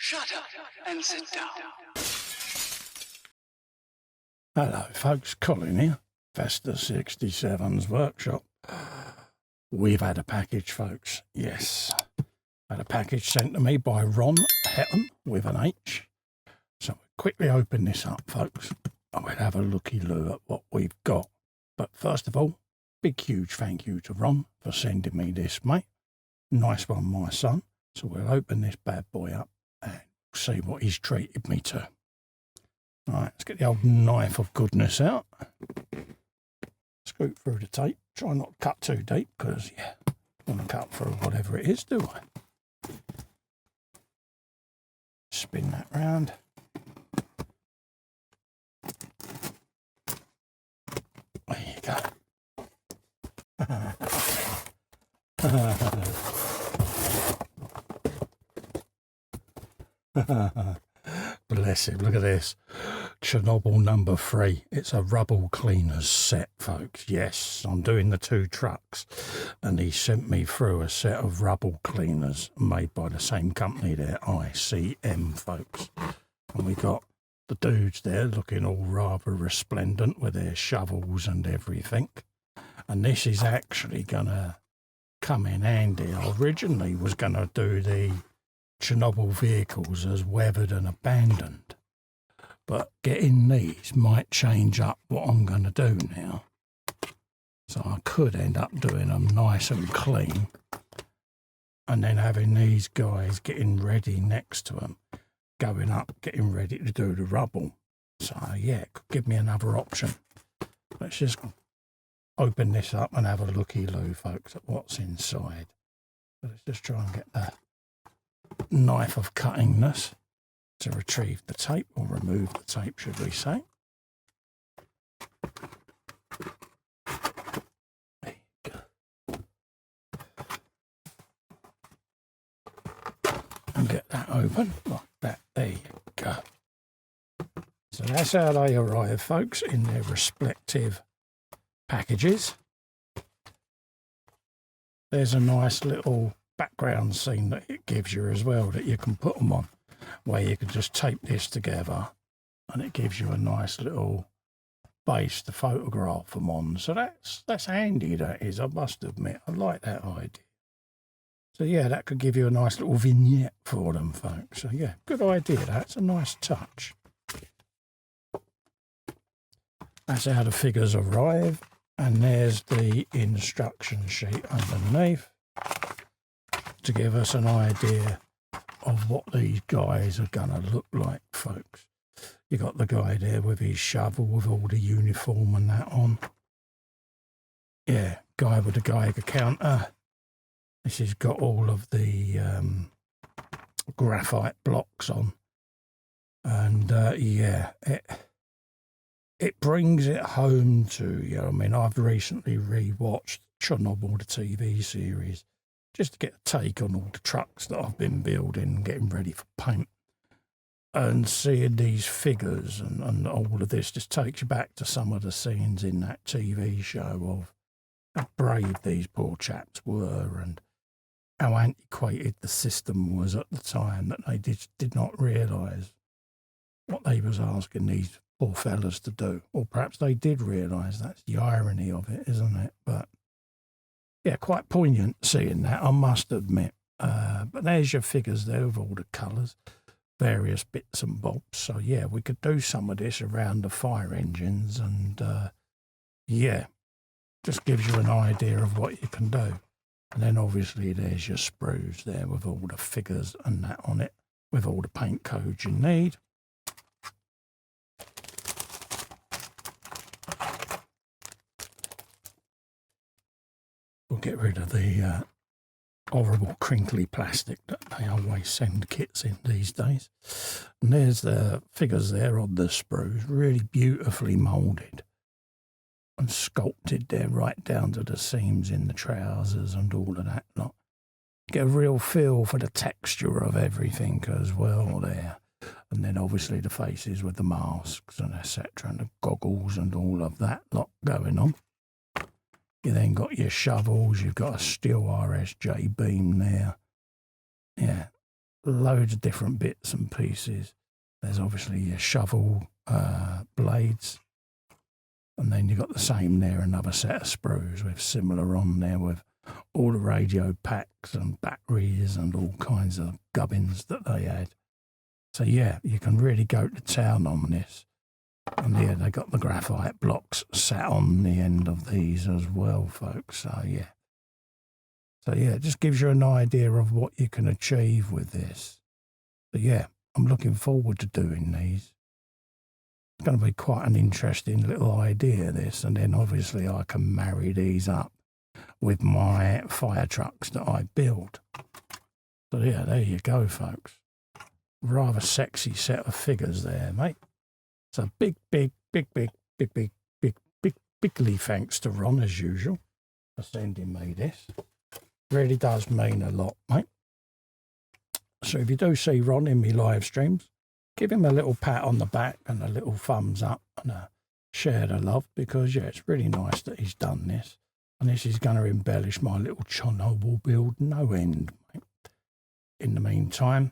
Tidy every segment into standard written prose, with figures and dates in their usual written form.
Shut up and sit down. Hello folks, Colin here, Festa 67's workshop. We've had a package, folks. Yes, had a package sent to me by Ron Hetem with an H. So we'll quickly open this up, folks, and we'll have a looky-loo at what we've got. But first of all, big huge thank you to Ron for sending me this, mate. Nice one, my son. So we'll open this bad boy up and see what he's treated me to. All right, let's get the old knife of goodness out. Scoot through the tape. Try not to cut too deep because, yeah, I don't want to cut through whatever it is, do I? Spin that round. There you go. Bless him, look at this. Chernobyl number 3. It's a rubble cleaners set, folks. Yes, I'm doing the 2 trucks, and he sent me through a set of rubble cleaners made by the same company there, ICM, folks. And we got the dudes there looking all rather resplendent with their shovels and everything. And this is actually going to come in handy. I originally was going to do the Chernobyl vehicles as weathered and abandoned, but getting these might change up what I'm going to do now. So I could end up doing them nice and clean and then having these guys getting ready next to them, going up, getting ready to do the rubble. So yeah, it could give me another option. Let's just open this up and have a looky-loo, folks, at what's inside. So let's just try and get the knife of cuttingness to retrieve the tape, or remove the tape, should we say. There you go. And get that open like that. There you go. So that's how they arrive, folks, in their respective packages. There's a nice little background scene that it gives you as well that you can put them on, where you can just tape this together and it gives you a nice little base to photograph them on. So that's handy, that is, I must admit. I like that idea. So yeah, that could give you a nice little vignette for them, folks. So yeah, good idea. That's a nice touch. That's how the figures arrive, and there's the instruction sheet underneath to give us an idea of what these guys are going to look like, folks. You got the guy there with his shovel with all the uniform and that on. Yeah, guy with the Geiger counter. This has got all of the graphite blocks on. And yeah, it brings it home to you. I mean, I've recently rewatched Chernobyl, the TV series, just to get a take on all the trucks that I've been building, getting ready for paint. And seeing these figures and all of this just takes you back to some of the scenes in that TV show of how brave these poor chaps were and how antiquated the system was at the time, that they did not realise what they was asking these poor fellas to do. Or perhaps they did realise. That's the irony of it, isn't it? But yeah, quite poignant seeing that, I must admit. But there's your figures there with all the colours, various bits and bobs. So yeah, we could do some of this around the fire engines, and yeah, just gives you an idea of what you can do. And then obviously there's your sprues there with all the figures and that on it, with all the paint codes you need. We'll get rid of the horrible crinkly plastic that they always send kits in these days. And there's the figures there on the sprues, really beautifully moulded and sculpted there right down to the seams in the trousers and all of that lot. Get a real feel for the texture of everything as well there. And then obviously the faces with the masks and etc. and the goggles and all of that lot going on. You then got your shovels, you've got a steel RSJ beam there. Yeah, loads of different bits and pieces. There's obviously your shovel blades, and then you've got the same there, another set of sprues with similar on there with all the radio packs and batteries and all kinds of gubbins that they had. So yeah, you can really go to town on this. And yeah, they got the graphite blocks sat on the end of these as well, folks. So yeah. It just gives you an idea of what you can achieve with this. But yeah, I'm looking forward to doing these. It's going to be quite an interesting little idea, this. And then obviously I can marry these up with my fire trucks that I build. So yeah, there you go, folks. Rather sexy set of figures there, mate. So bigly thanks to Ron, as usual, for sending me this. Really does mean a lot, mate. So if you do see Ron in me live streams, give him a little pat on the back and a little thumbs up and share the love, because yeah, it's really nice that he's done this. And this is going to embellish my little Chernobyl build no end, mate. In the meantime,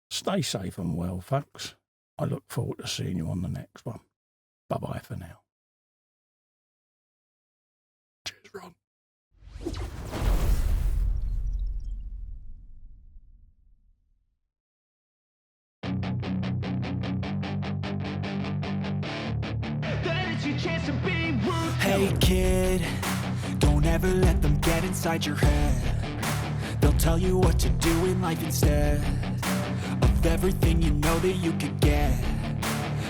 stay safe and well, folks. I look forward to seeing you on the next one. Bye-bye for now. Cheers, Ron. Hey kid, don't ever let them get inside your head. They'll tell you what to do in life instead of everything you know that you could get.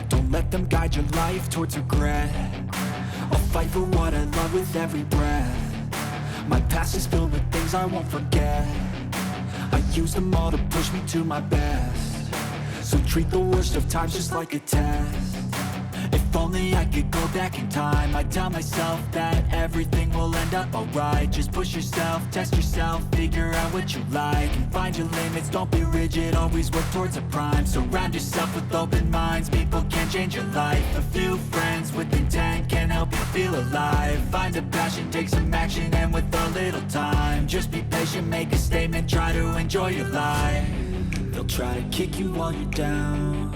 Don't let them guide your life towards regret. I'll fight for what I love with every breath. My past is filled with things I won't forget. I use them all to push me to my best. So treat the worst of times just like a test. If only I could go back in time, I'd tell myself that everything will end up alright. Just push yourself, test yourself, figure out what you like, and find your limits, don't be rigid, always work towards a prime. Surround yourself with open minds, people can change your life. A few friends with intent can help you feel alive. Find a passion, take some action, and with a little time, just be patient, make a statement, try to enjoy your life. They'll try to kick you while you're down,